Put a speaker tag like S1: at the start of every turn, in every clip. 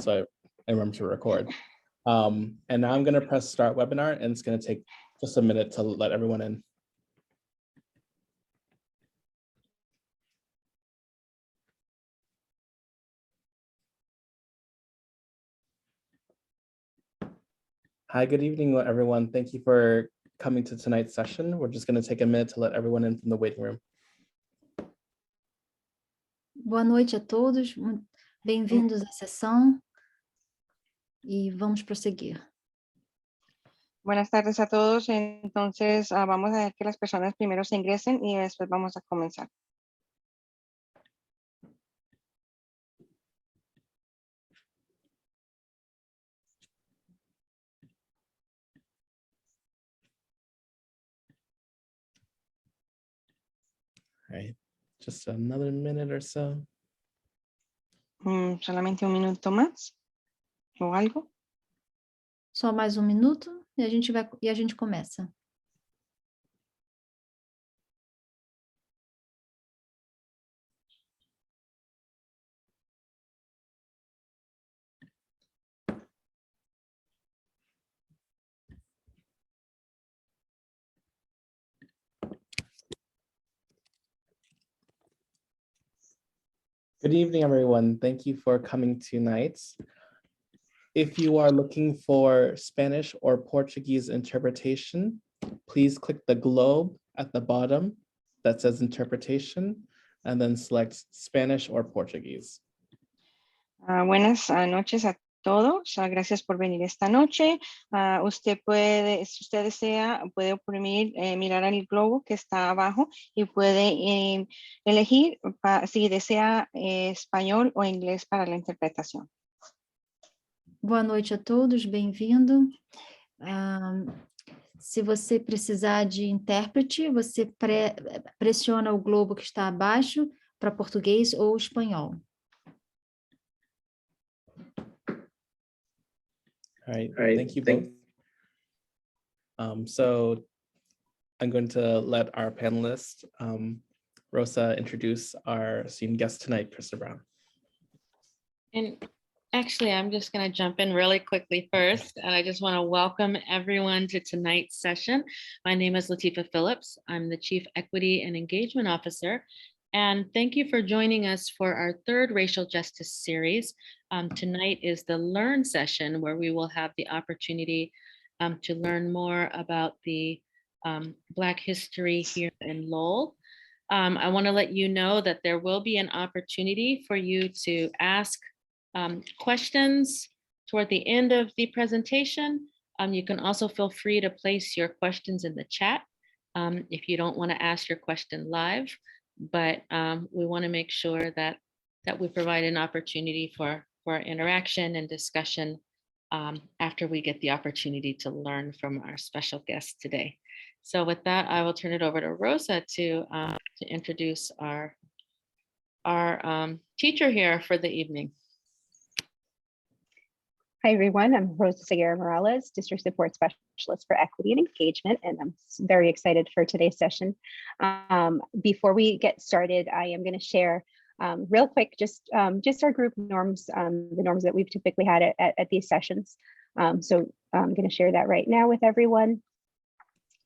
S1: so I remember to record. And now I'm going to press start webinar, and it's going to take just a minute to let everyone in. Hi, good evening, everyone. Thank you for coming to tonight's session. We're just going to take a minute to let everyone in from the waiting room.
S2: Boa noite a todos, bem-vindos à sessão e vamos prosseguir.
S3: Buenas tardes a todos. Entonces, vamos a ver que las personas primero se ingresen y después vamos a comenzar.
S1: All right, just another minute or so.
S3: Solamente un minuto más o algo.
S2: Só mais um minuto e a gente começa.
S1: Good evening, everyone. Thank you for coming tonight. If you are looking for Spanish or Portuguese interpretation, please click the globe at the bottom that says interpretation and then select Spanish or Portuguese.
S3: Buenas noches a todos. Gracias por venir esta noche. Usted puede, si usted desea, puede oprimir, mirar al globo que está abajo y puede elegir si desea español o inglés para la interpretación.
S2: Boa noite a todos, bem-vindo. Se você precisar de intérprete, você pressiona o globo que está abaixo para português ou espanhol.
S1: All right, thank you both. So I'm going to let our panelist, Rosa, introduce our esteemed guest tonight, Krista Brown.
S4: And actually, I'm just going to jump in really quickly first. And I just want to welcome everyone to tonight's session. My name is Latifah Phillips. I'm the Chief Equity and Engagement Officer. And thank you for joining us for our third Racial Justice series. Tonight is the Learn session, where we will have the opportunity to learn more about the Black history here in Lowell. I want to let you know that there will be an opportunity for you to ask questions toward the end of the presentation. You can also feel free to place your questions in the chat if you don't want to ask your question live, but we want to make sure that we provide an opportunity for interaction and discussion after we get the opportunity to learn from our special guest today. So with that, I will turn it over to Rosa to introduce our teacher here for the evening.
S5: Hi, everyone. I'm Rosa Seguera Morales, District Support Specialist for Equity and Engagement, and I'm very excited for today's session. Before we get started, I am going to share real quick just our group norms, the norms that we've typically had at these sessions. So I'm going to share that right now with everyone,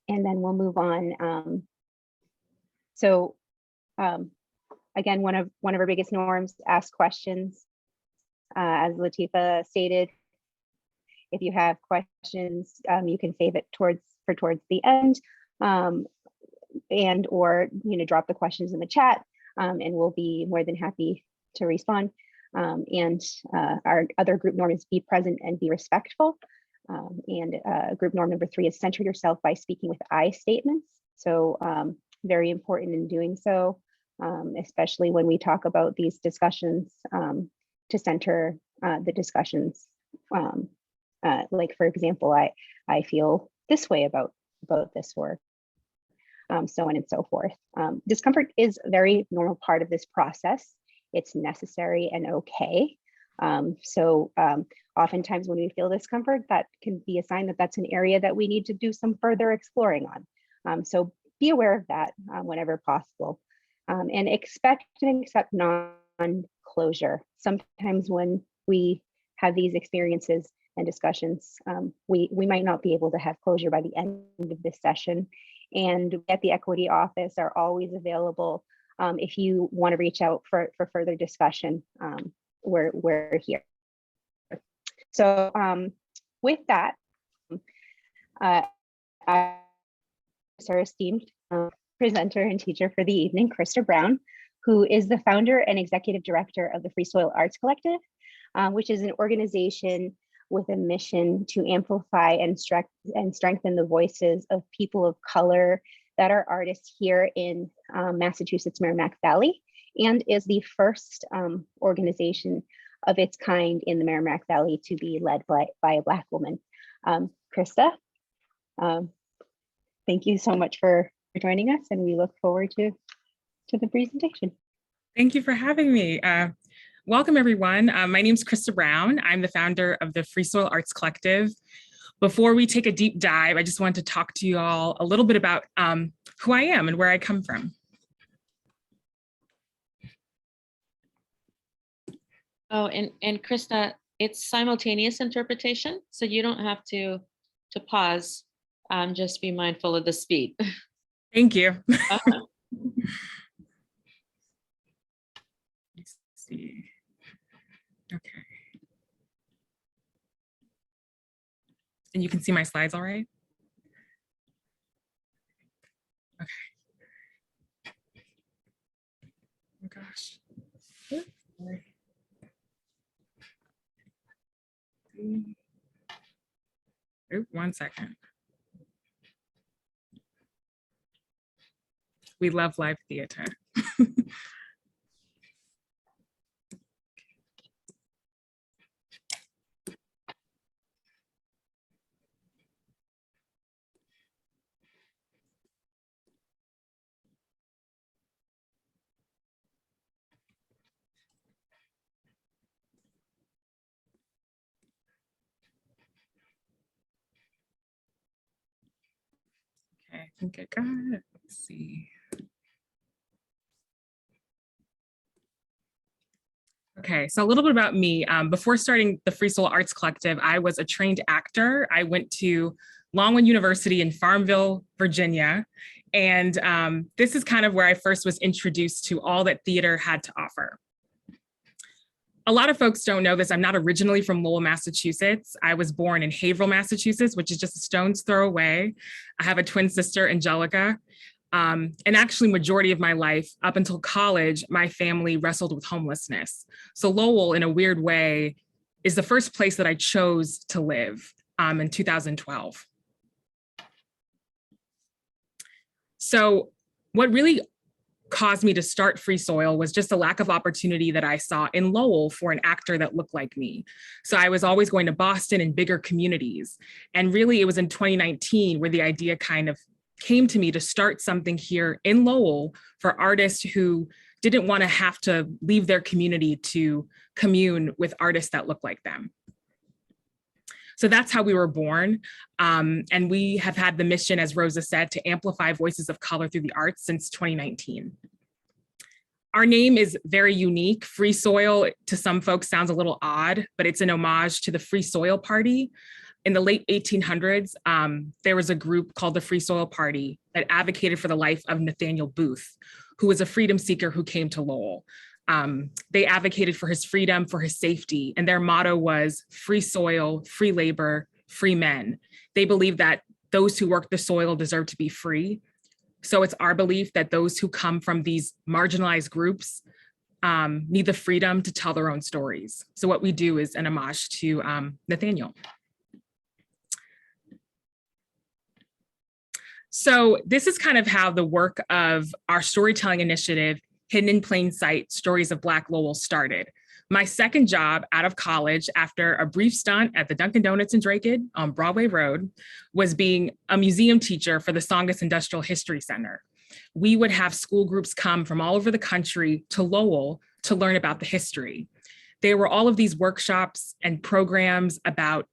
S5: and then we'll move on. Again, one of our biggest norms: ask questions. As Latifah stated, if you have questions, you can save it towards the end, and or drop the questions in the chat, and we'll be more than happy to respond. And our other group norm is be present and be respectful. And group norm number 3 is center yourself by speaking with I statements. So very important in doing so, especially when we talk about these discussions, to center the discussions. Like, for example, I feel this way about this work, so on and so forth. Discomfort is a very normal part of this process. It's necessary and okay. Oftentimes when we feel discomfort, that can be a sign that that's an area that we need to do some further exploring on. So be aware of that whenever possible, and expect and accept non-closure. Sometimes when we have these experiences and discussions. We might not be able to have closure by the end of this session. And at the Equity Office are always available if you want to reach out for further discussion. We're here. So with that, our esteemed presenter and teacher for the evening, Krista Brown, who is the founder and executive director of the Free Soil Arts Collective, which is an organization with a mission to amplify and strengthen the voices of people of color that are artists here in Massachusetts Merrimack Valley, and is the first organization of its kind in the Merrimack Valley to be led by a Black woman. Krista, thank you so much for joining us, and we look forward to the presentation.
S6: Thank you for having me. Welcome, everyone. My name is Krista Brown. I'm the founder of the Free Soil Arts Collective. Before we take a deep dive, I just wanted to talk to you all a little bit about who I am and where I come from.
S4: Oh, and Krista, it's simultaneous interpretation, so you don't have to pause. Just be mindful of the speed.
S6: Thank you. Let's see. Okay. And you can see my slides all right? Okay. Oh gosh. Oops, sorry. Oh, 1 second. We love live theater. Okay, I think I got it. Let's see. Okay, so a little bit about me. Before starting the Free Soul Arts Collective, I was a trained actor. I went to Longwood University in Farmville, Virginia. And this is kind of where I first was introduced to all that theater had to offer. A lot of folks don't know this. I'm not originally from Lowell, Massachusetts. I was born in Haverhill, Massachusetts, which is just a stone's throw away. I have a twin sister, Angelica. And actually, majority of my life, up until college, my family wrestled with homelessness. So Lowell, in a weird way, is the first place that I chose to live in 2012. So what really caused me to start Free Soil was just a lack of opportunity that I saw in Lowell for an actor that looked like me. So I was always going to Boston and bigger communities. And really, it was in 2019 where the idea kind of came to me to start something here in Lowell for artists who didn't want to have to leave their community to commune with artists that look like them. So that's how we were born. And we have had the mission, as Rosa said, to amplify voices of color through the arts since 2019. Our name is very unique. Free Soil, to some folks, sounds a little odd, but it's an homage to the Free Soil Party. In the late 1800s, there was a group called the Free Soil Party that advocated for the life of Nathaniel Booth, who was a freedom seeker who came to Lowell. They advocated for his freedom, for his safety, and their motto was free soil, free labor, free men. They believed that those who work the soil deserve to be free. So it's our belief that those who come from these marginalized groups need the freedom to tell their own stories. So what we do is an homage to Nathaniel. So this is kind of how the work of our storytelling initiative, Hidden in Plain Sight, Stories of Black Lowell, started. My second job out of college, after a brief stunt at the Dunkin' Donuts in Drakehead on Broadway Road, was being a museum teacher for the Songus Industrial History Center. We would have school groups come from all over the country to Lowell to learn about the history. There were all of these workshops and programs about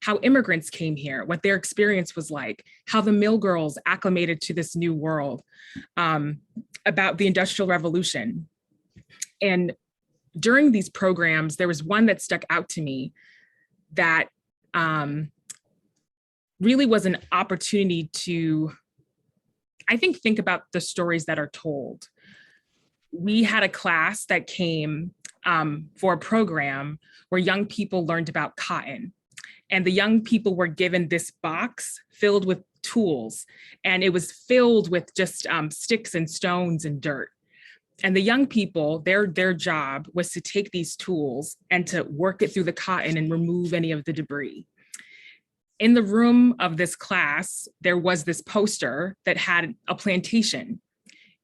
S6: how immigrants came here, what their experience was like, how the mill girls acclimated to this new world, about the Industrial Revolution. And during these programs, there was one that stuck out to me that really was an opportunity to, I think about the stories that are told. We had a class that came for a program where young people learned about cotton. And the young people were given this box filled with tools, and it was filled with just sticks and stones and dirt. And the young people, their job was to take these tools and to work it through the cotton and remove any of the debris. In the room of this class, there was this poster that had a plantation.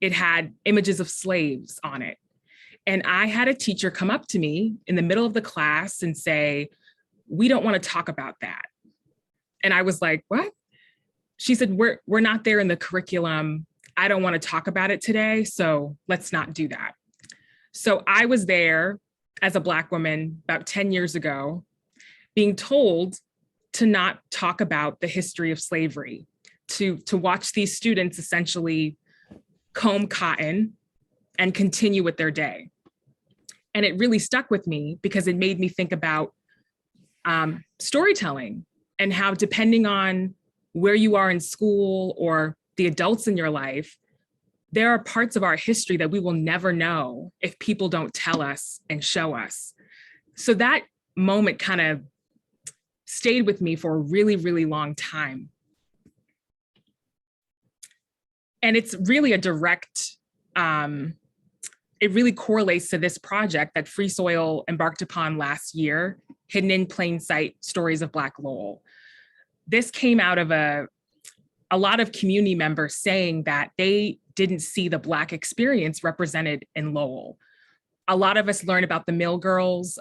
S6: It had images of slaves on it. And I had a teacher come up to me in the middle of the class and say, "We don't want to talk about that." And I was like, "What?" She said, we're not there in the curriculum. I don't want to talk about it today, so let's not do that. So I was there as a Black woman about 10 years ago, being told to not talk about the history of slavery, to watch these students essentially comb cotton and continue with their day. And it really stuck with me because it made me think about storytelling and how, depending on where you are in school or the adults in your life, there are parts of our history that we will never know if people don't tell us and show us. So that moment kind of stayed with me for a really, really long time. And it's really a direct, it really correlates to this project that Free Soil embarked upon last year, Hidden in Plain Sight: Stories of Black Lowell. This came out of a lot of community members saying that they didn't see the Black experience represented in Lowell. A lot of us learn about the mill girls.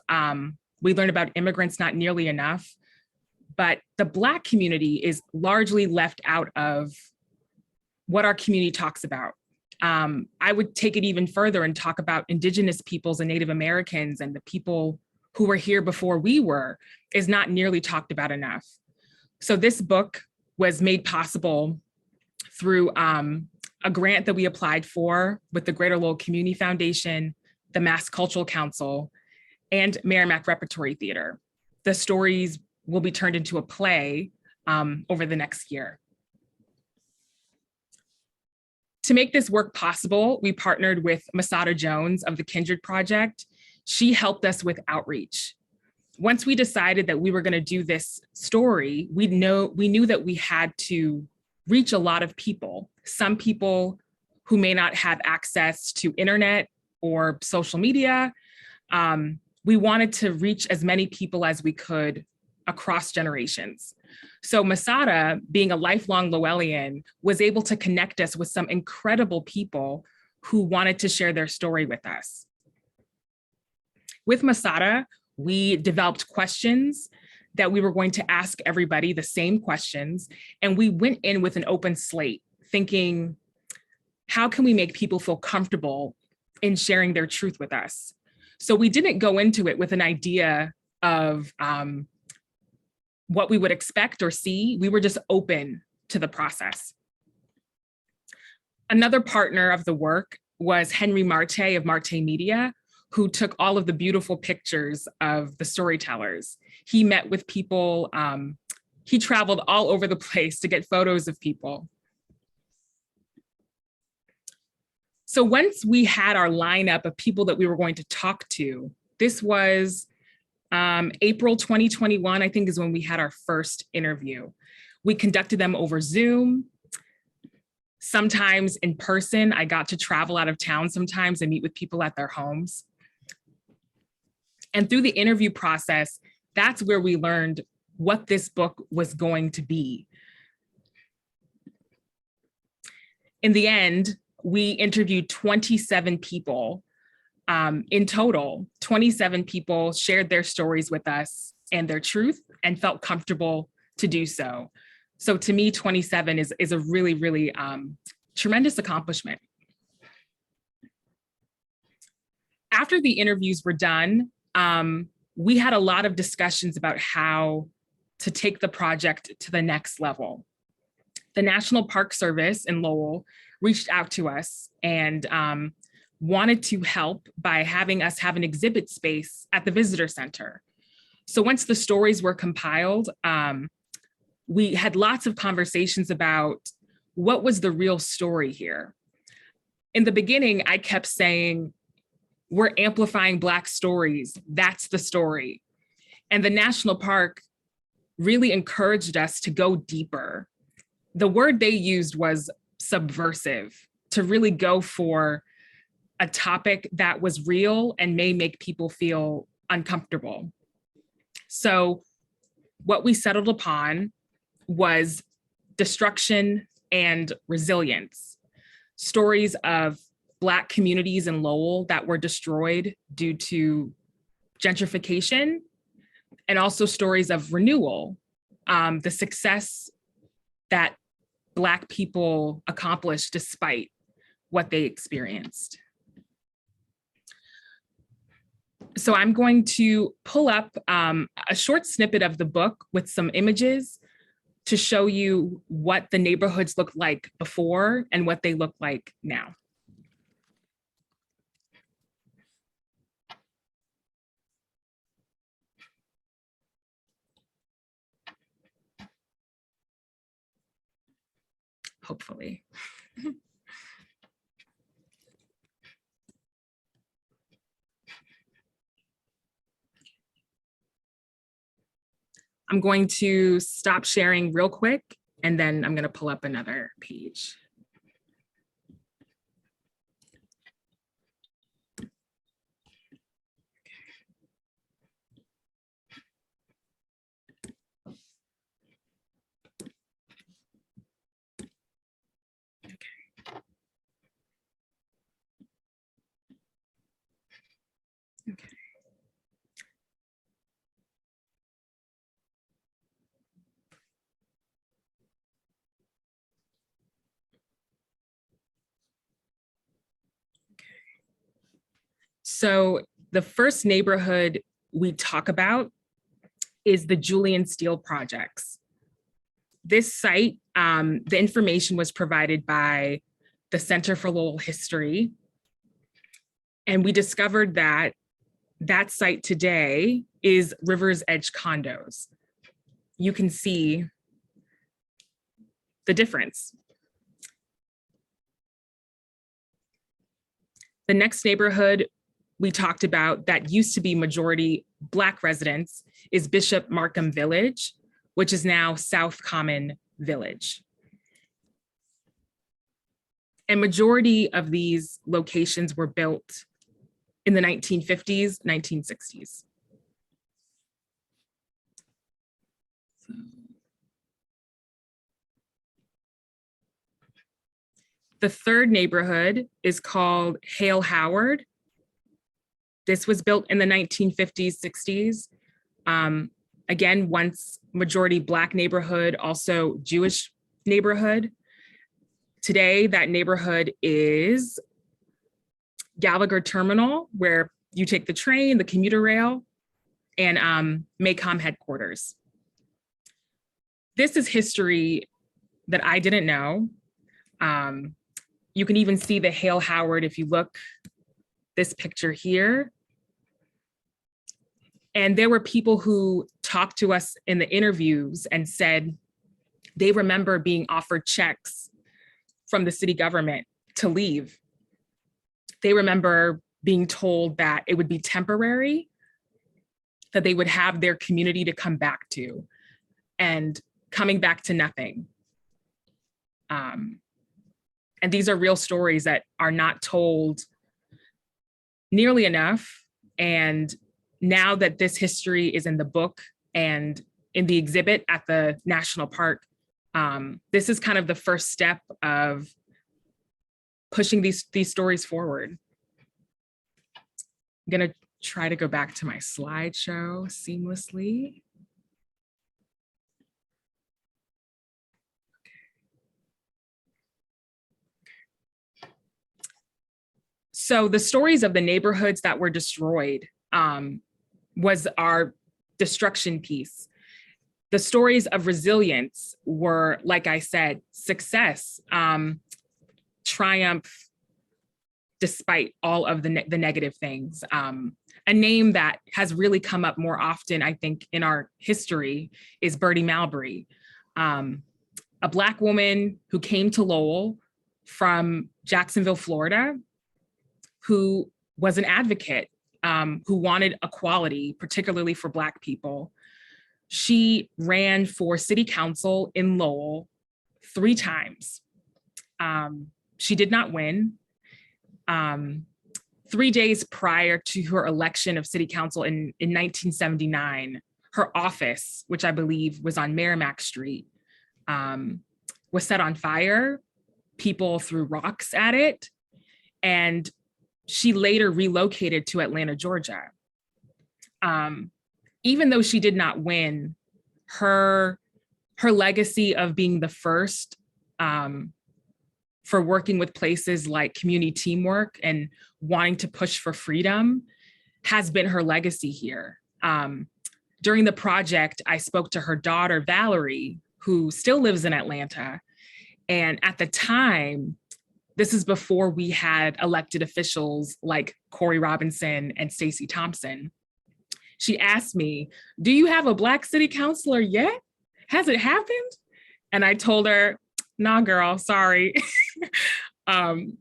S6: We learn about immigrants not nearly enough, but the Black community is largely left out of what our community talks about. I would take it even further and talk about Indigenous peoples and Native Americans and the people who were here before we were is not nearly talked about enough. So this book was made possible through a grant that we applied for with the Greater Lowell Community Foundation, the Mass Cultural Council, and Merrimack Repertory Theater. The stories will be turned into a play over the next year. To make this work possible, we partnered with Masada Jones of the Kindred Project. She helped us with outreach. Once we decided that we were going to do this story, we knew that we had to reach a lot of people. Some people who may not have access to internet or social media. We wanted to reach as many people as we could across generations. So Masada, being a lifelong Lowellian, was able to connect us with some incredible people who wanted to share their story with us. With Masada, we developed questions that we were going to ask everybody, the same questions, and we went in with an open slate, thinking, how can we make people feel comfortable in sharing their truth with us? So we didn't go into it with an idea of what we would expect or see. We were just open to the process. Another partner of the work was Henry Marte of Marte Media, who took all of the beautiful pictures of the storytellers. He met with people, he traveled all over the place to get photos of people. So once we had our lineup of people that we were going to talk to, this was April 2021, I think, is when we had our first interview. We conducted them over Zoom, sometimes in person. I got to travel out of town sometimes and meet with people at their homes. And through the interview process, that's where we learned what this book was going to be. In the end, we interviewed 27 people. In total, 27 people shared their stories with us and their truth and felt comfortable to do so. So to me, 27 is a really, really tremendous accomplishment. After the interviews were done, we had a lot of discussions about how to take the project to the next level. The National Park Service in Lowell reached out to us, and wanted to help by having us have an exhibit space at the visitor center. So once the stories were compiled, we had lots of conversations about what was the real story here. In the beginning, I kept saying, we're amplifying Black stories, that's the story. And the national park really encouraged us to go deeper. The word they used was subversive, to really go for a topic that was real and may make people feel uncomfortable. So what we settled upon was destruction and resilience. Stories of Black communities in Lowell that were destroyed due to gentrification, and also stories of renewal, the success that Black people accomplished despite what they experienced. So I'm going to pull up a short snippet of the book with some images to show you what the neighborhoods looked like before and what they look like now. Hopefully. I'm going to stop sharing real quick, and then I'm going to pull up another page. Okay. So the first neighborhood we talk about is the Julian Steel projects. This site, the information was provided by the Center for Lowell History. And we discovered that that site today is River's Edge condos. You can see the difference. The next neighborhood we talked about that used to be majority Black residents is Bishop Markham Village, which is now South Common Village. And majority of these locations were built in the 1950s, 1960s. The third neighborhood is called Hale Howard. This was built in the 1950s, 60s. Again, once majority Black neighborhood, also Jewish neighborhood. Today, that neighborhood is Gallagher Terminal, where you take the train, the commuter rail, and Maycom headquarters. This is history that I didn't know. You can even see the Hale Howard if you look this picture here. And there were people who talked to us in the interviews and said they remember being offered checks from the city government to leave. They remember being told that it would be temporary, that they would have their community to come back to, and coming back to nothing. And these are real stories that are not told nearly enough. And now that this history is in the book and in the exhibit at the National Park, this is kind of the first step of pushing these stories forward. I'm gonna try to go back to my slideshow seamlessly. So the stories of the neighborhoods that were destroyed was our destruction piece. The stories of resilience were, like I said, success, triumph, despite all of the negative things. A name that has really come up more often, I think, in our history is Bertie Malbury, a Black woman who came to Lowell from Jacksonville, Florida, who was an advocate, who wanted equality, particularly for Black people. She ran for city council in Lowell 3 times. She did not win. 3 days prior to her election of city council in 1979, her office, which I believe was on Merrimack Street, was set on fire. People threw rocks at it. And she later relocated to Atlanta, Georgia. Even though she did not win, her legacy of being the first for working with places like community teamwork and wanting to push for freedom has been her legacy here. During the project, I spoke to her daughter, Valerie, who still lives in Atlanta. And at the time, this is before we had elected officials like Corey Robinson and Stacey Thompson. She asked me, do you have a Black city councilor yet? Has it happened? And I told her, nah, girl, sorry. And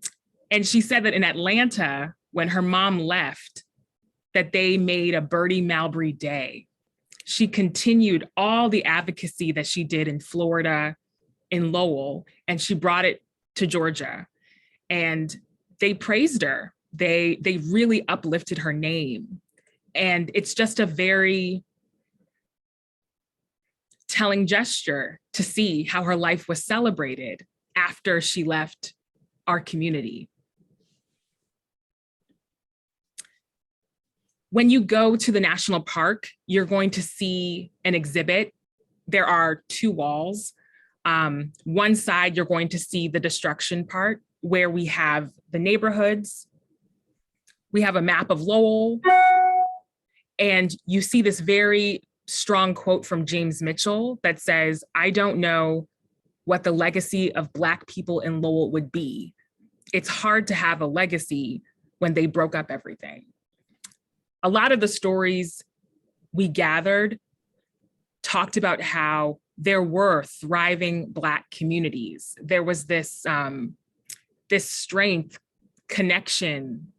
S6: she said that in Atlanta, when her mom left, that they made a Bertie Malbury Day. She continued all the advocacy that she did in Florida, in Lowell, and she brought it to Georgia. And they praised her. They really uplifted her name. And it's just a very telling gesture to see how her life was celebrated after she left our community. When you go to the national park, you're going to see an exhibit. There are 2 walls. One side, you're going to see the destruction part, where we have the neighborhoods. We have a map of Lowell. And you see this very strong quote from James Mitchell that says, I don't know what the legacy of Black people in Lowell would be. It's hard to have a legacy when they broke up everything. A lot of the stories we gathered talked about how there were thriving Black communities. There was this strength, connection,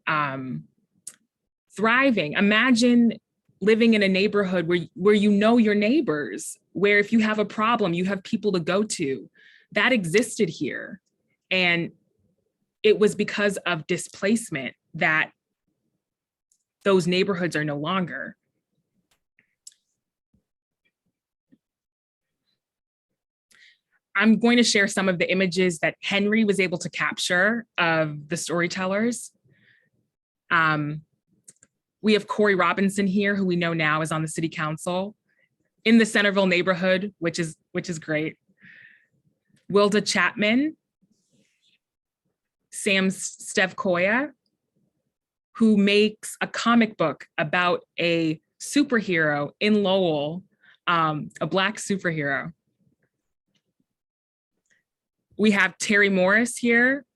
S6: thriving. Imagine living in a neighborhood where you know your neighbors, where if you have a problem, you have people to go to. That existed here. And it was because of displacement that those neighborhoods are no longer. I'm going to share some of the images that Henry was able to capture of the storytellers. We have Corey Robinson here, who we know now is on the city council in the Centerville neighborhood, which is great. Wilda Chapman, Sam Stevkoya, who makes a comic book about a superhero in Lowell, a Black superhero. We have Terry Morris here,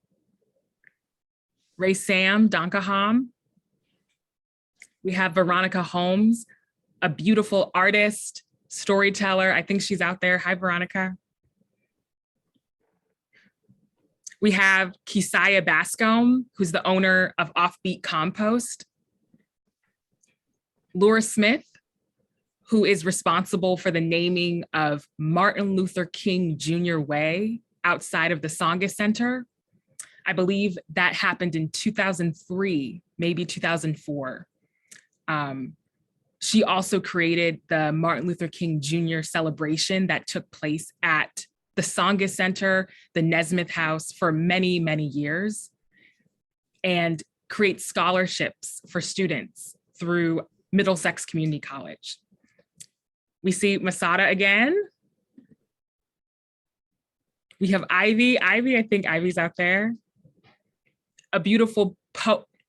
S6: Ray Sam Donkaham. We have Veronica Holmes, a beautiful artist, storyteller. I think she's out there. Hi, Veronica. We have Keziah Bascom, who's the owner of Offbeat Compost. Laura Smith, who is responsible for the naming of Martin Luther King Jr. Way outside of the Tsongas Center. I believe that happened in 2003, maybe 2004. She also created the Martin Luther King Jr. celebration that took place at the Tsongas Center, the Nesmith House for many, many years, and create scholarships for students through Middlesex Community College. We see Masada again. We have Ivy. I think Ivy's out there. A beautiful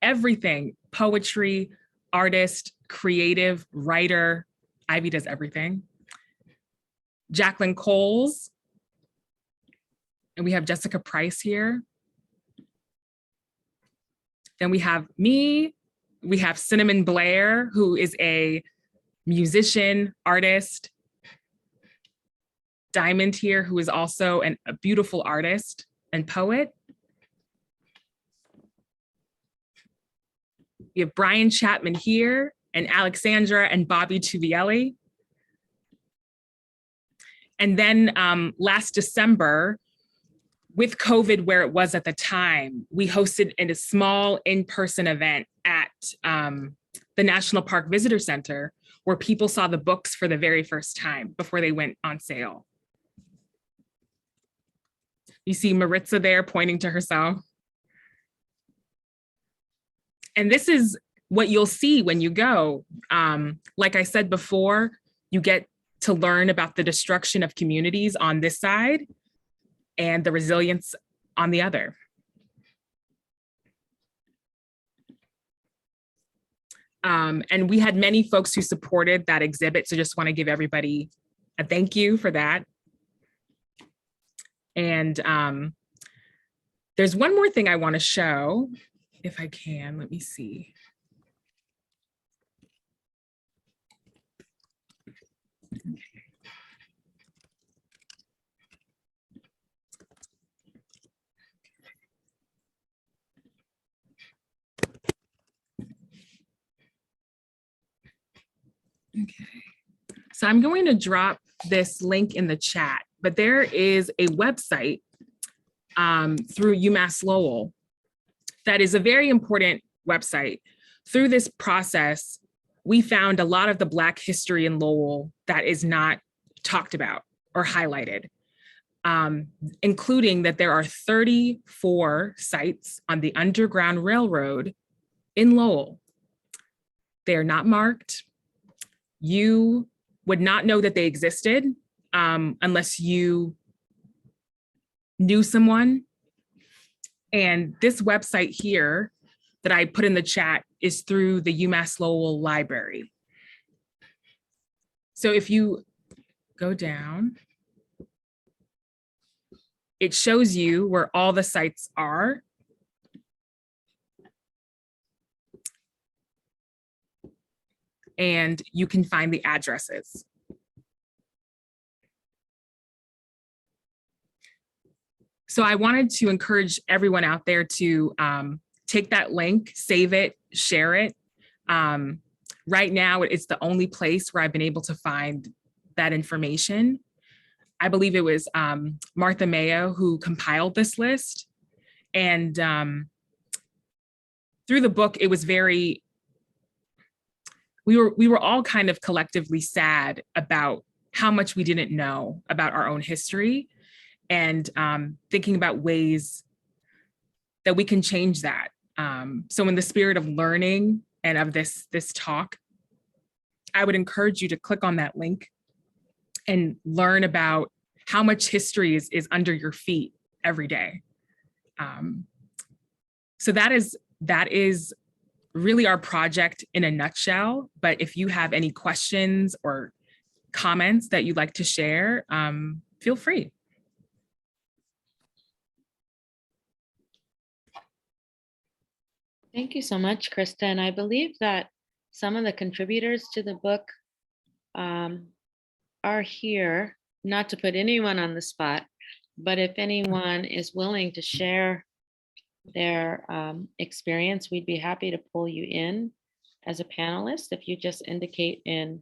S6: everything, poetry, artist, creative, writer. Ivy does everything. Jacqueline Coles. And we have Jessica Price here. Then we have me. We have Cinnamon Blair, who is a musician, artist. Diamond here, who is also a beautiful artist and poet. We have Brian Chapman here, and Alexandra and Bobby Tubielli. And then last December, with COVID where it was at the time, we hosted a small in-person event at the National Park Visitor Center, where people saw the books for the very first time before they went on sale. You see Maritza there pointing to herself. And this is what you'll see when you go. Like I said before, you get to learn about the destruction of communities on this side and the resilience on the other. And we had many folks who supported that exhibit, so just want to give everybody a thank you for that. And there's one more thing I want to show, if I can. Let me see. Okay, so I'm going to drop this link in the chat, but there is a website through UMass Lowell that is a very important website. Through this process, we found a lot of the Black history in Lowell that is not talked about or highlighted, including that there are 34 sites on the Underground Railroad in Lowell. They are not marked. You would not know that they existed unless you knew someone. And this website here that I put in the chat is through the UMass Lowell Library. So if you go down, it shows you where all the sites are. And you can find the addresses. So I wanted to encourage everyone out there to take that link, save it, share it. Right now, it's the only place where I've been able to find that information. I believe it was Martha Mayo who compiled this list. And through the book, it was very, we were all kind of collectively sad about how much we didn't know about our own history, and thinking about ways that we can change that. So in the spirit of learning and of this talk, I would encourage you to click on that link and learn about how much history is under your feet every day. So that is really our project in a nutshell. But if you have any questions or comments that you'd like to share, feel free.
S4: Thank you so much, Krista. And I believe that some of the contributors to the book are here, not to put anyone on the spot, but if anyone is willing to share their experience, we'd be happy to pull you in as a panelist if you just indicate in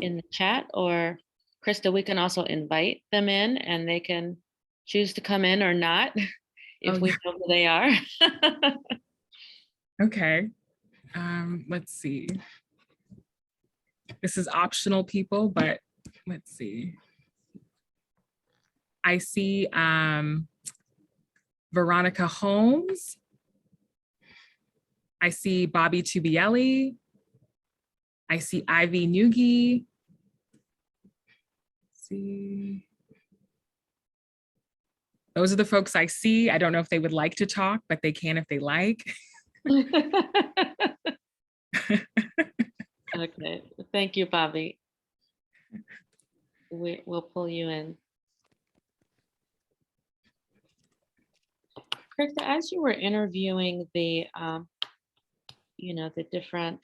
S4: the chat, or Krista, we can also invite them in and they can choose to come in or not if we know who they are.
S6: Okay, let's see. This is optional, people, but let's see. I see Veronica Holmes. I see Bobby Tubielli. I see Ivy Nugi. See. Those are the folks I see. I don't know if they would like to talk, but they can if they like.
S4: Okay, thank you, Bobby. We'll pull you in. Krista, as you were interviewing the, the different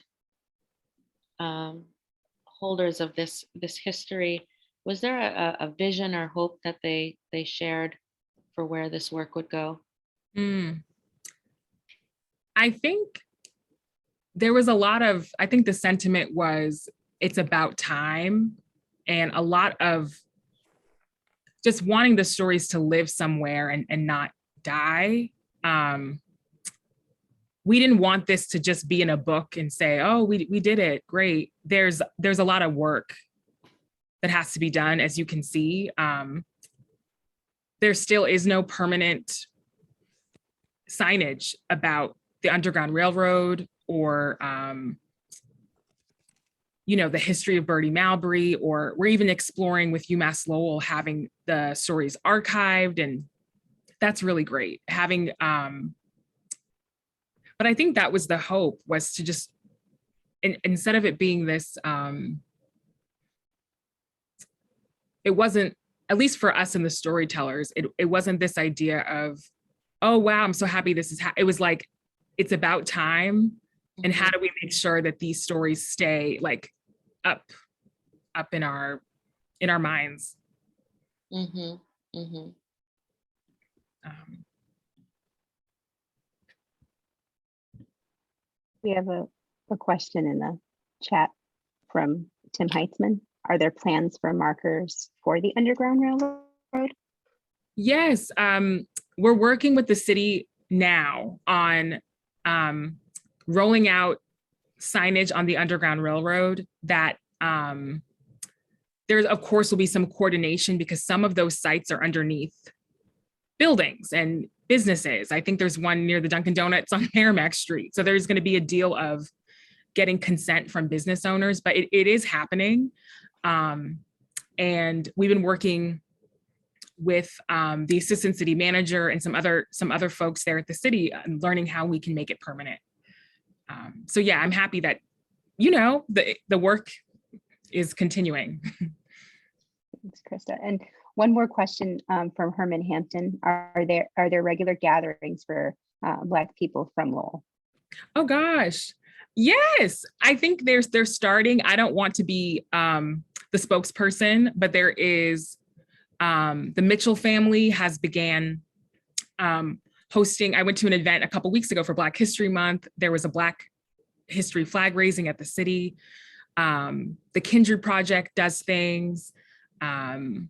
S4: holders of this history, was there a vision or hope that they shared for where this work would go?
S6: I think there was a lot of, I think the sentiment was, it's about time, and a lot of just wanting the stories to live somewhere and not die. We didn't want this to just be in a book and say, oh, we did it, great. There's a lot of work that has to be done, as you can see. There still is no permanent signage about the Underground Railroad or the history of Bertie Malbury, or we're even exploring with UMass Lowell having the stories archived, and that's really great. Having, but I think that was the hope, was to just, instead of it being this, it wasn't, at least for us and the storytellers, it wasn't this idea of, oh, wow, I'm so happy this is, it was like, it's about time. And how do we make sure that these stories stay like up in our minds?
S5: We have a question in the chat from Tim Heitzman. Are there plans for markers for the Underground Railroad?
S6: Yes, we're working with the city now on rolling out signage on the Underground Railroad that there, of course, will be some coordination, because some of those sites are underneath buildings and businesses. I think there's one near the Dunkin' Donuts on Merrimack Street. So there's going to be a deal of getting consent from business owners, but it is happening. And we've been working with the assistant city manager and some other folks there at the city, learning how we can make it permanent. So yeah, I'm happy that, the work is continuing.
S5: Thanks, Krista. And one more question from Herman Hampton. Are there regular gatherings for Black people from Lowell?
S6: Oh gosh, yes. I think they're starting. I don't want to be the spokesperson, but there is, the Mitchell family has began hosting. I went to an event a couple weeks ago for Black History Month. There was a Black History flag raising at the city. The Kindred Project does things. I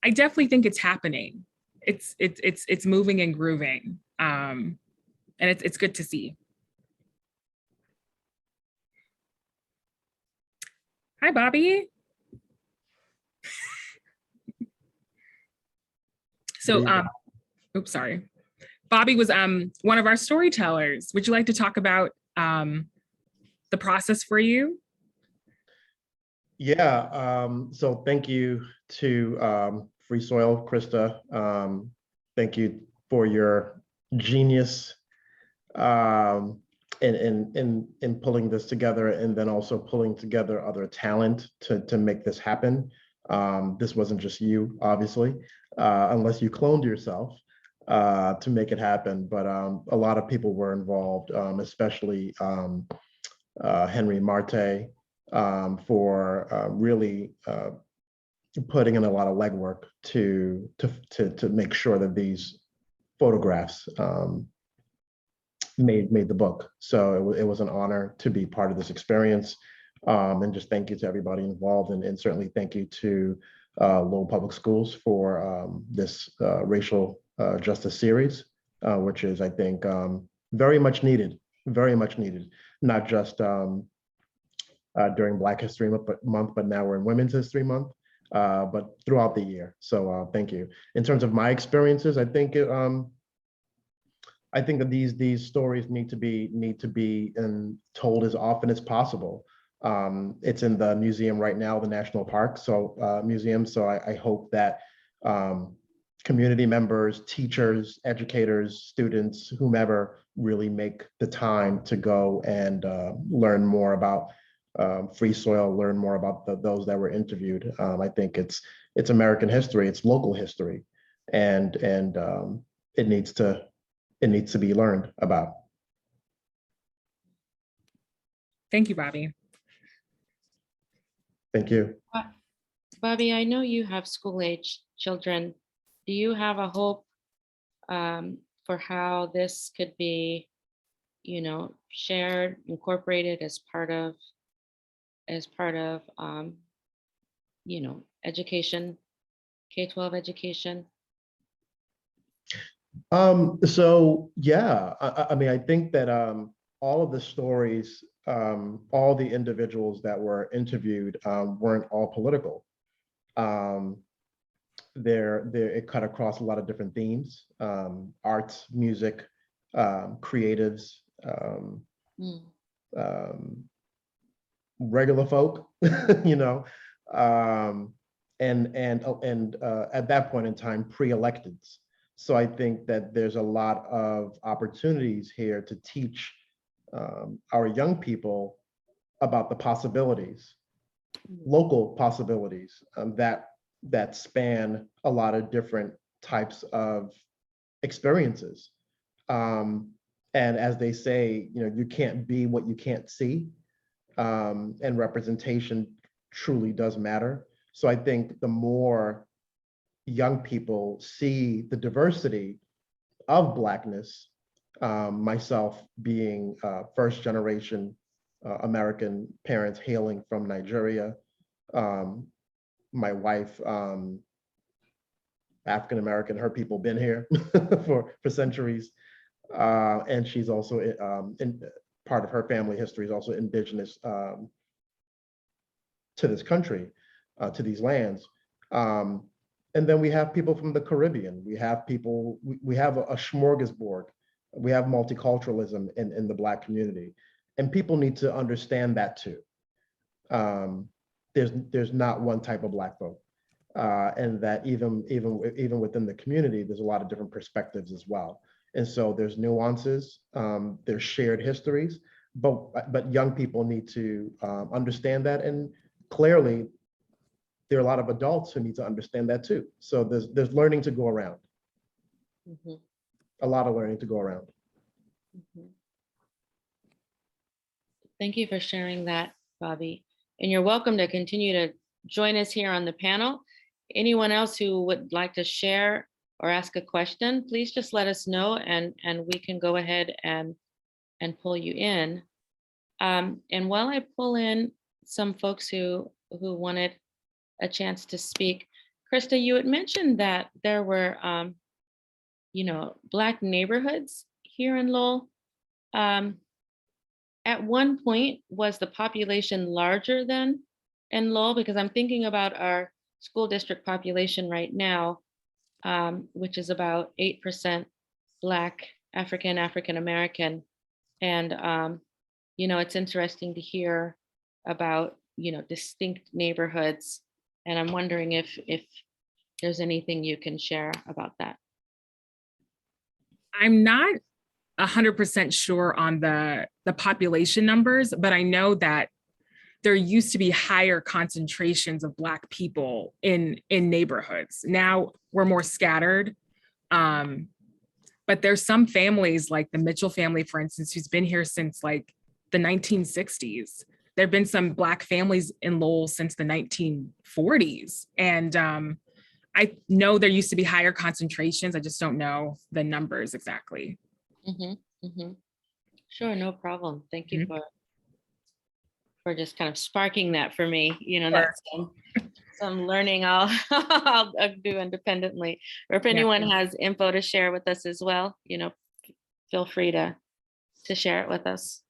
S6: definitely think it's happening. It's moving and grooving. And it's good to see. Hi, Bobby. So, oops, sorry. Bobby was one of our storytellers. Would you like to talk about the process for you?
S7: Yeah, so thank you to Free Soil, Krista. Thank you for your genius in pulling this together, and then also pulling together other talent to make this happen. This wasn't just you, obviously, unless you cloned yourself to make it happen. But a lot of people were involved, especially Henry Marte, for really putting in a lot of legwork to make sure that these photographs made the book. So it was an honor to be part of this experience. And just thank you to everybody involved, and certainly thank you to Lowell Public Schools for this racial justice series, which is, I think, very much needed, not just during Black History Month, but now we're in Women's History Month, but throughout the year. So thank you. In terms of my experiences, I think that these stories need to be told as often as possible. It's in the museum right now, the National Park Museum. So I hope that community members, teachers, educators, students, whomever, really make the time to go and learn more about Free Soil, learn more about those that were interviewed. I think it's American history, it's local history. and it needs to be learned about.
S6: Thank you, Bobby.
S7: Thank you.
S4: Bobby, I know you have school-age children. Do you have a hope for how this could be, shared, incorporated as part of, education, K-12 education?
S7: So yeah, I mean, I think that all of the stories, all the individuals that were interviewed weren't all political. It cut across a lot of different themes, arts, music, creatives, regular folk, and at that point in time, pre-electeds. So I think that there's a lot of opportunities here to teach our young people about the possibilities, local possibilities that span a lot of different types of experiences. And as they say, you can't be what you can't see, and representation truly does matter. So I think the more young people see the diversity of Blackness, myself being first generation American parents hailing from Nigeria, my wife, African American, her people been here for centuries, and she's also in part of her family history is also indigenous to this country, to these lands. And then we have people from the Caribbean. We have people, we have a smorgasbord. We have multiculturalism in the Black community. And people need to understand that too. There's not one type of Black folk. And that even within the community, there's a lot of different perspectives as well. And so there's nuances, there's shared histories, but young people need to understand that. And clearly, there are a lot of adults who need to understand that too. So there's learning to go around.
S4: Mm-hmm.
S7: A lot of learning to go around.
S4: Mm-hmm. Thank you for sharing that, Bobby. And you're welcome to continue to join us here on the panel. Anyone else who would like to share or ask a question, please just let us know and we can go ahead and pull you in. And while I pull in some folks who wanted a chance to speak, Krista, you had mentioned that there were, Black neighborhoods here in Lowell. At one point, was the population larger than in Lowell? Because I'm thinking about our school district population right now, which is about 8% Black, African American. And, it's interesting to hear about, distinct neighborhoods. And I'm wondering if there's anything you can share about that.
S6: I'm not 100% sure on the population numbers, but I know that there used to be higher concentrations of Black people in neighborhoods. Now we're more scattered. But there's some families like the Mitchell family, for instance, who's been here since like the 1960s. There have been some Black families in Lowell since the 1940s. And I know there used to be higher concentrations. I just don't know the numbers exactly.
S4: Mm-hmm, mm-hmm. Sure, no problem. Thank you for just kind of sparking that for me. That's some learning I'll do independently. Or if anyone has info to share with us as well, feel free to share it with us.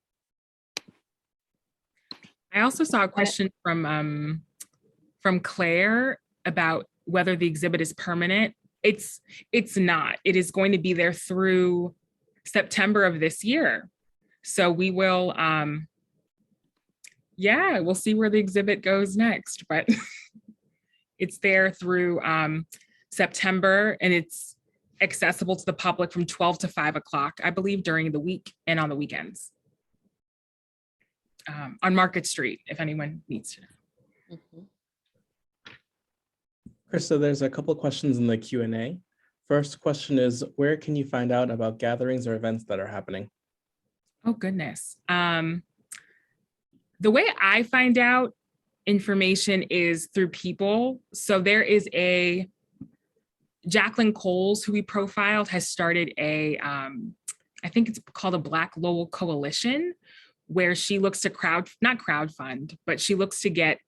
S6: I also saw a question from Claire about whether the exhibit is permanent. It's not. It is going to be there through September of this year. So we will, we'll see where the exhibit goes next, but it's there through September, and it's accessible to the public from 12 to 5 o'clock, I believe, during the week and on the weekends. On Market Street, if anyone needs to know.
S1: Krista, there's a couple of questions in the Q&A. First question is, where can you find out about gatherings or events that are happening?
S6: Oh, goodness. The way I find out information is through people. So there is a Jacqueline Coles, who we profiled, has started a, I think it's called a Black Lowell Coalition, where she looks to not crowdfund, but she looks to get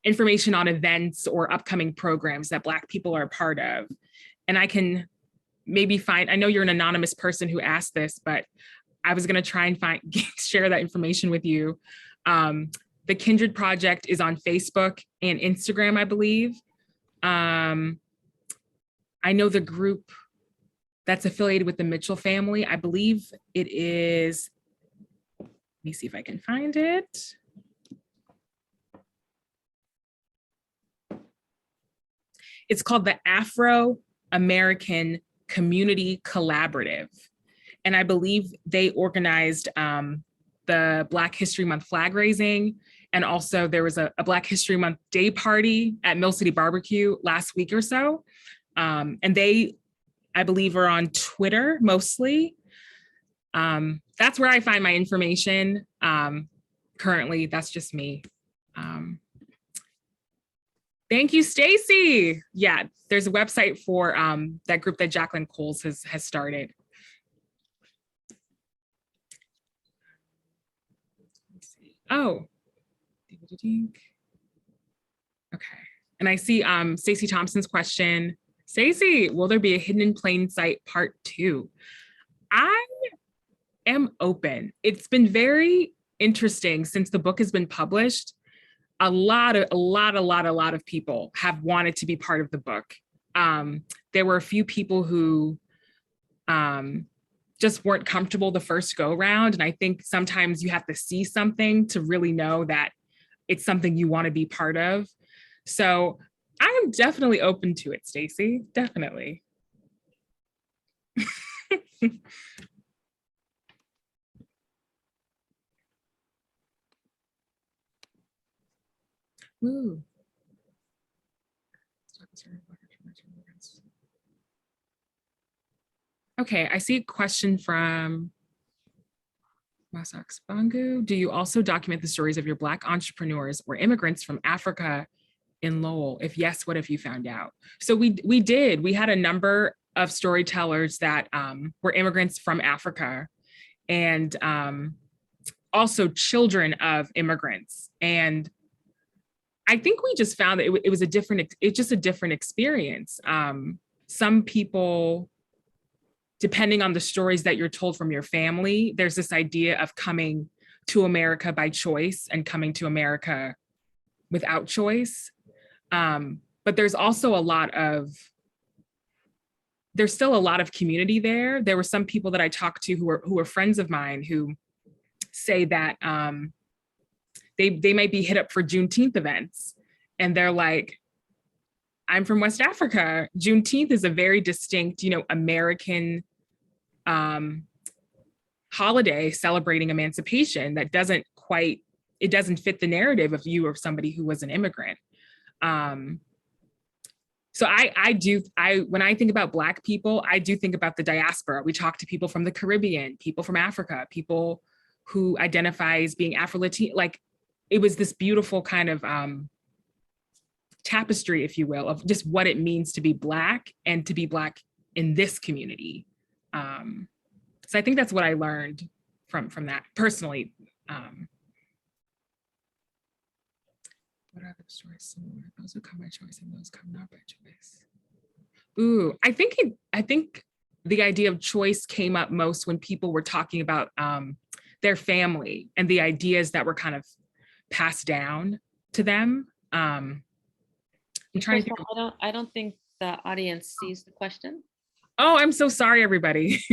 S6: information on events or upcoming programs that Black people are a part of. And I can maybe find, I know you're an anonymous person who asked this, but I was gonna try and share that information with you. The Kindred Project is on Facebook and Instagram, I believe. I know the group that's affiliated with the Mitchell family. I believe it is, let me see if I can find it. It's called the Afro American Community Collaborative. And I believe they organized the Black History Month flag raising. And also there was a Black History Month day party at Mill City Barbecue last week or so. And they, I believe, are on Twitter mostly. That's where I find my information. Currently, that's just me. Thank you, Stacy. Yeah, there's a website for that group that Jacqueline Coles has started. Let's see. Oh, okay. And I see Stacy Thompson's question. Stacy, will there be a Hidden in Plain Sight part 2? I am open. It's been very interesting since the book has been published. A lot of people have wanted to be part of the book. There were a few people who just weren't comfortable the first go round. And I think sometimes you have to see something to really know that it's something you want to be part of. So I am definitely open to it, Stacy, definitely. Ooh. Okay, I see a question from Masax Bangu. Do you also document the stories of your Black entrepreneurs or immigrants from Africa in Lowell? If yes, what have you found out? So we did. We had a number of storytellers that were immigrants from Africa, and also children of immigrants. And I think we just found that it was a different experience. Some people, depending on the stories that you're told from your family, there's this idea of coming to America by choice and coming to America without choice. But there's also there's still a lot of community there. There were some people that I talked to who were friends of mine who say that they might be hit up for Juneteenth events. And they're like, I'm from West Africa. Juneteenth is a very distinct, American holiday celebrating emancipation that doesn't fit the narrative of you or somebody who was an immigrant. So when I think about Black people, I do think about the diaspora. We talk to people from the Caribbean, people from Africa, people who identify as being Afro-Latino. Like, it was this beautiful kind of tapestry, if you will, of just what it means to be Black and to be Black in this community. So I think that's what I learned from that personally. What are the stories similar? Those who come by choice and those come not by choice. Ooh, I think the idea of choice came up most when people were talking about their family and the ideas that were kind of passed down to them. I'm trying to think.
S4: I don't think the audience sees the question.
S6: Oh, I'm so sorry, everybody.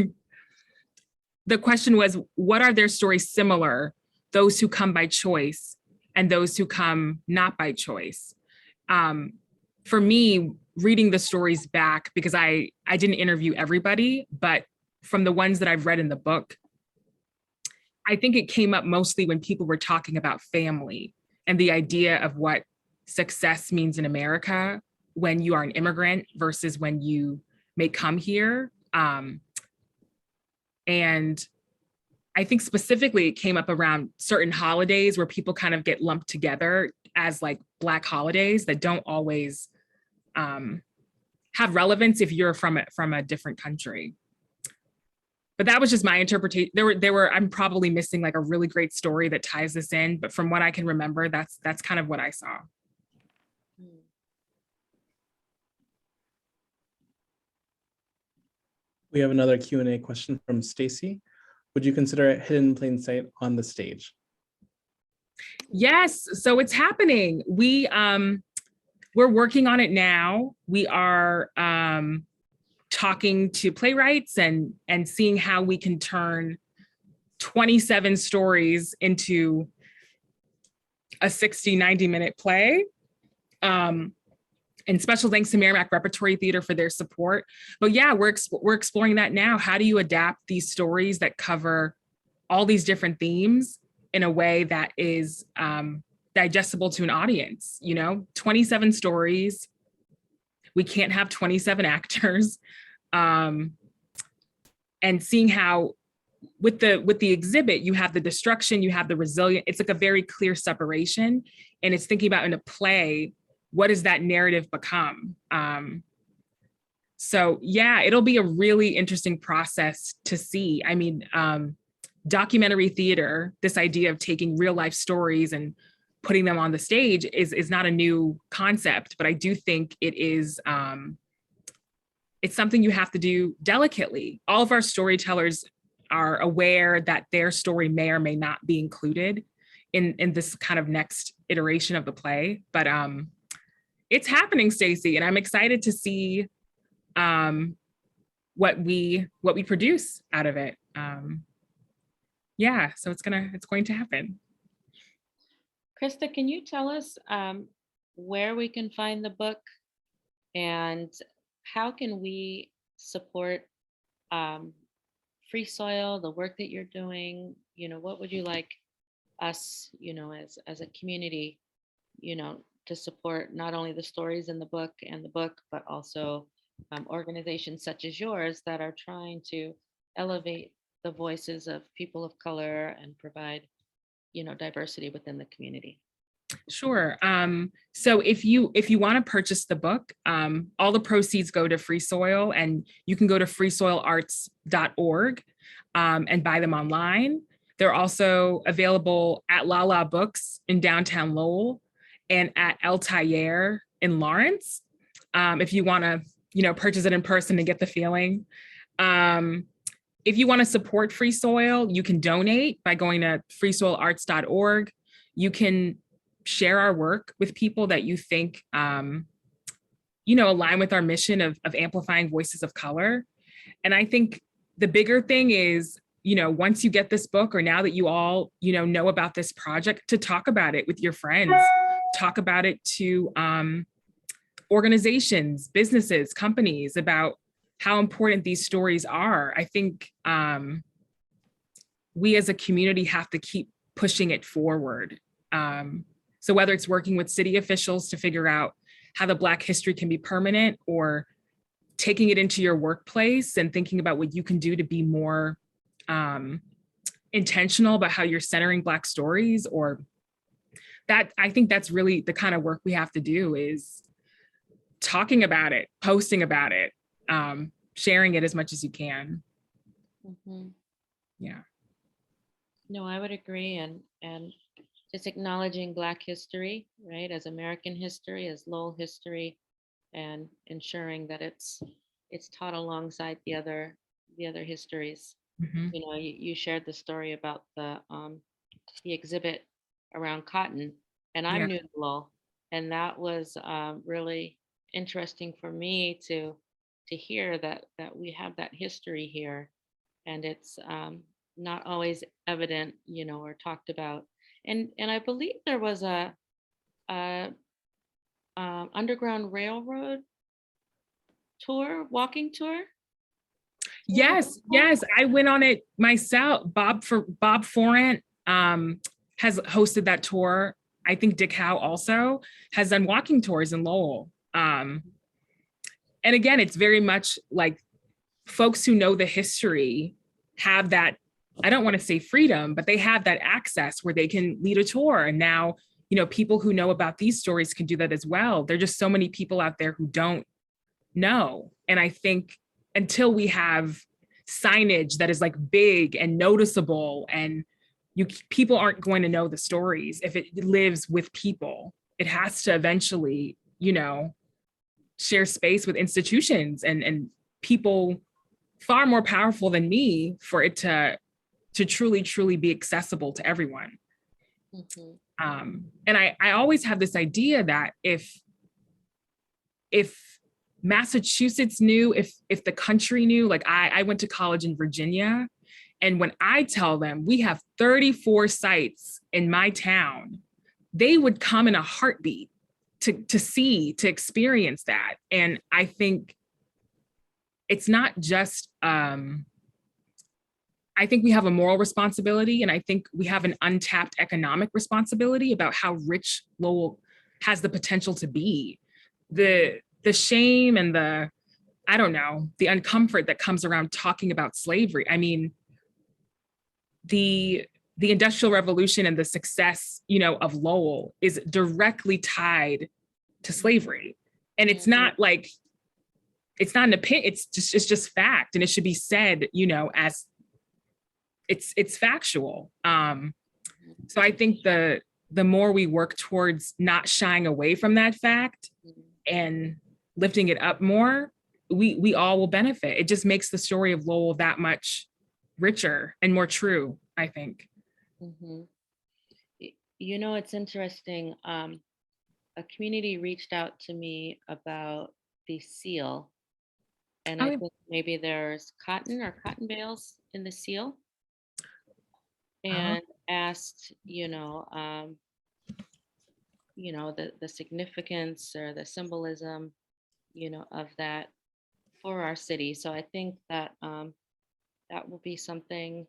S6: The question was, what are their stories similar, those who come by choice and those who come not by choice? For me, reading the stories back, because I didn't interview everybody, but from the ones that I've read in the book, I think it came up mostly when people were talking about family and the idea of what success means in America when you are an immigrant versus when you may come here. And I think specifically it came up around certain holidays where people kind of get lumped together as like Black holidays that don't always have relevance if you're from a different country. But that was just my interpretation. I'm probably missing like a really great story that ties this in, but from what I can remember, that's kind of what I saw.
S1: We have another Q&A question from Stacy. Would you consider it hidden in plain sight on the stage?
S6: Yes, so it's happening. We're working on it now. We are talking to playwrights and seeing how we can turn 27 stories into a 60, 90-minute play. And special thanks to Merrimack Repertory Theater for their support. But yeah, we're exploring that now. How do you adapt these stories that cover all these different themes in a way that is digestible to an audience? 27 stories. We can't have 27 actors. And seeing how with the exhibit, you have the destruction, you have the resilient, it's like a very clear separation. And it's thinking about in a play, what does that narrative become? So yeah, it'll be a really interesting process to see. I mean, documentary theater, this idea of taking real life stories and putting them on the stage is not a new concept, but I do think it is, it's something you have to do delicately. All of our storytellers are aware that their story may or may not be included in this kind of next iteration of the play, but it's happening, Stacey, and I'm excited to see what we produce out of it. Yeah, so it's going to happen.
S4: Krista, can you tell us where we can find the book and how can we support Free Soil, the work that you're doing? What would you like us, as a community, to support not only the stories in the book, but also organizations such as yours that are trying to elevate the voices of people of color and provide, diversity within the community?
S6: Sure. So if you want to purchase the book, all the proceeds go to Free Soil, and you can go to freesoilarts.org and buy them online. They're also available at Lala Books in downtown Lowell and at El Taller in Lawrence. If you want to, purchase it in person to get the feeling. If you want to support Free Soil, you can donate by going to freesoilarts.org. You can share our work with people that you think, align with our mission of amplifying voices of color. And I think the bigger thing is, once you get this book, or now that you all, know about this project, to talk about it with your friends, talk about it to organizations, businesses, companies, about how important these stories are. I think we as a community have to keep pushing it forward. So whether it's working with city officials to figure out how the Black history can be permanent, or taking it into your workplace and thinking about what you can do to be more intentional about how you're centering Black stories, or that, I think that's really the kind of work we have to do, is talking about it, posting about it, sharing it as much as you can.
S4: Mm-hmm.
S6: Yeah.
S4: No, I would agree. And just acknowledging Black history, right, as American history, as Lowell history, and ensuring that it's taught alongside the other histories.
S6: Mm-hmm.
S4: You shared the story about the exhibit around cotton, and I'm new to Lowell, and that was really interesting for me to hear that we have that history here, and it's not always evident, or talked about. And I believe there was a Underground Railroad tour, walking tour.
S6: Yes, I went on it myself. Bob Forant has hosted that tour. I think Dick Howe also has done walking tours in Lowell. And again, it's very much like folks who know the history have that, I don't want to say freedom, but they have that access where they can lead a tour. And now, you know, people who know about these stories can do that as well. There are just so many people out there who don't know. And I think until we have signage that is like big and noticeable, and people aren't going to know the stories if it lives with people. It has to eventually, you know, share space with institutions and people far more powerful than me for it to truly be accessible to everyone. And I always have this idea that if Massachusetts knew, if the country knew, like I went to college in Virginia, and when I tell them we have 34 sites in my town, they would come in a heartbeat to see, to experience that. And I think it's not just, I think we have a moral responsibility, and I think we have an untapped economic responsibility about how rich Lowell has the potential to be. The shame and the, I don't know, the uncomfort that comes around talking about slavery. I mean, the Industrial Revolution and the success, you know, of Lowell is directly tied to slavery. And it's not like, it's not an opinion, it's just fact. And it should be said, you know, as it's factual. So I think the more we work towards not shying away from that fact and lifting it up more, we all will benefit. It just makes the story of Lowell that much richer and more true, I think.
S4: You know, it's interesting. A community reached out to me about the seal, and I think maybe there's cotton or cotton bales in the seal, and asked, the significance or the symbolism, of that for our city. So I think that that will be something,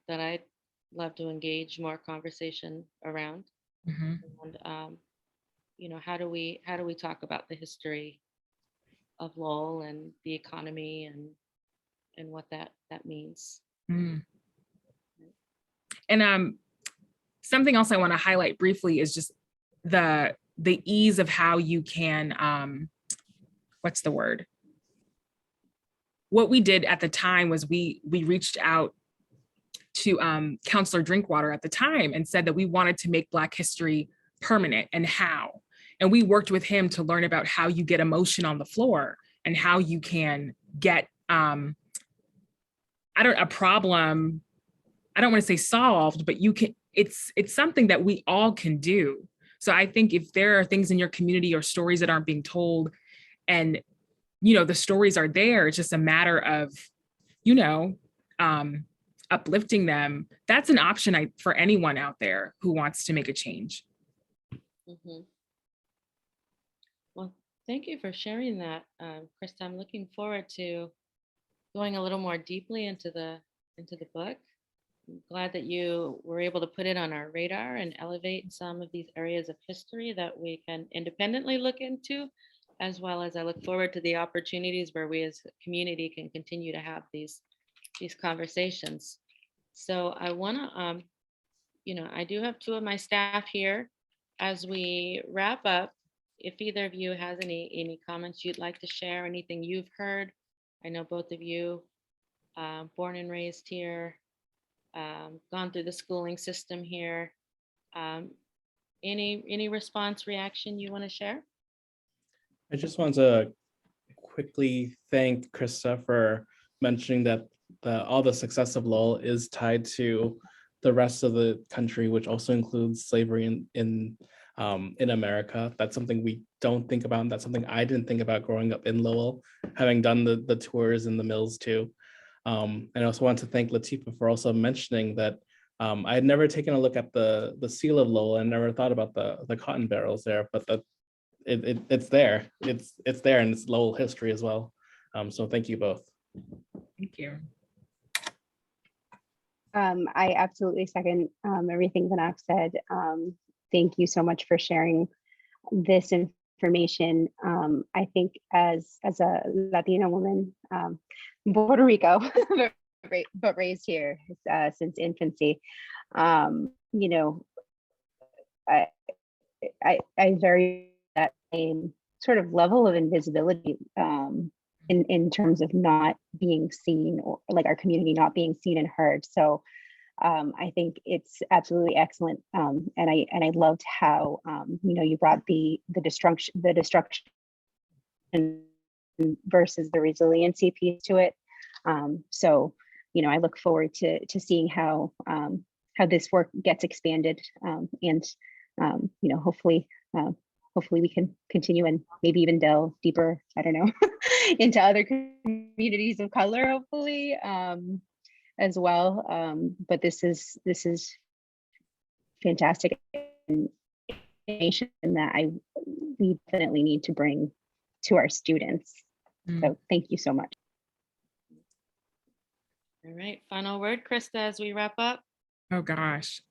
S4: that I'd love to engage more conversation around. And how do we talk about the history of Lowell and the economy and what that means.
S6: And something else I want to highlight briefly is just the ease of how you can, what's the word? What we did at the time was we reached out to Counselor Drinkwater at the time and said that we wanted to make Black history permanent, and how. And we worked with him to learn about how you get emotion on the floor and how you can get a problem, I don't want to say solved, but you can, it's something that we all can do. So I think if there are things in your community or stories that aren't being told, and the stories are there, it's just a matter of uplifting them. That's an option for anyone out there who wants to make a change.
S4: Well, thank you for sharing that, Krista. I'm looking forward to going a little more deeply into the book. I'm glad that you were able to put it on our radar and elevate some of these areas of history that we can independently look into, as well as I look forward to the opportunities where we as a community can continue to have these conversations. So I want to, I do have two of my staff here. As we wrap up, if either of you has any comments you'd like to share, anything you've heard. I know both of you, born and raised here, gone through the schooling system here. Any response, reaction you want to share?
S1: I just want to quickly thank Krista for mentioning that all the success of Lowell is tied to the rest of the country, which also includes slavery in America. That's something we don't think about, and that's something I didn't think about growing up in Lowell, having done the tours in the mills too. And I also want to thank Latifah for also mentioning that I had never taken a look at the seal of Lowell and never thought about the cotton barrels there, but it's there. It's there, and it's Lowell history as well. So thank you both.
S6: Thank you.
S5: I absolutely second everything Vinay said. Thank you so much for sharing this information. I think as a Latina woman, Puerto Rico, but raised here since infancy, you know, I very that same sort of level of invisibility in terms of not being seen, or like our community not being seen and heard. So I think it's absolutely excellent, and I loved how you know, you brought the destruction versus the resiliency piece to it. So you know, I look forward to seeing how this work gets expanded, and you know, hopefully we can continue and maybe even delve deeper, I don't know, into other communities of color, hopefully, as well. But this is fantastic information that we definitely need to bring to our students. So thank you so much.
S4: All right, final word, Krista, as we wrap up.
S6: Oh gosh.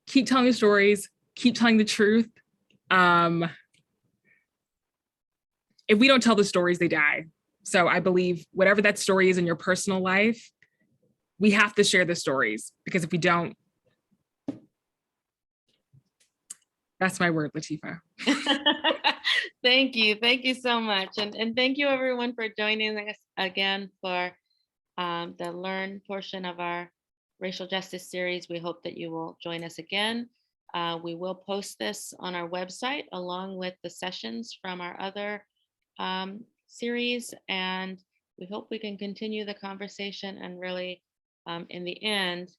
S6: Keep telling the stories, keep telling the truth. If we don't tell the stories, they die. So I believe whatever that story is in your personal life, we have to share the stories, because if we don't, that's my word, Latifah.
S4: Thank you so much. And thank you everyone for joining us again for the Learn portion of our Racial Justice series. We hope that you will join us again. We will post this on our website along with the sessions from our other series, and we hope we can continue the conversation, and really in the end,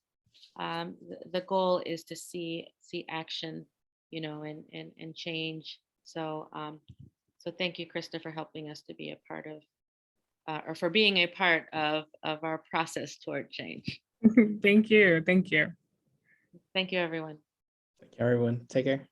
S4: the goal is to see action, you know, and change. So so thank you, Krista, for helping us to be a part of or for being a part of our process toward change.
S6: Thank you. Thank you.
S4: Thank you, everyone.
S1: Thank you, everyone. Take care.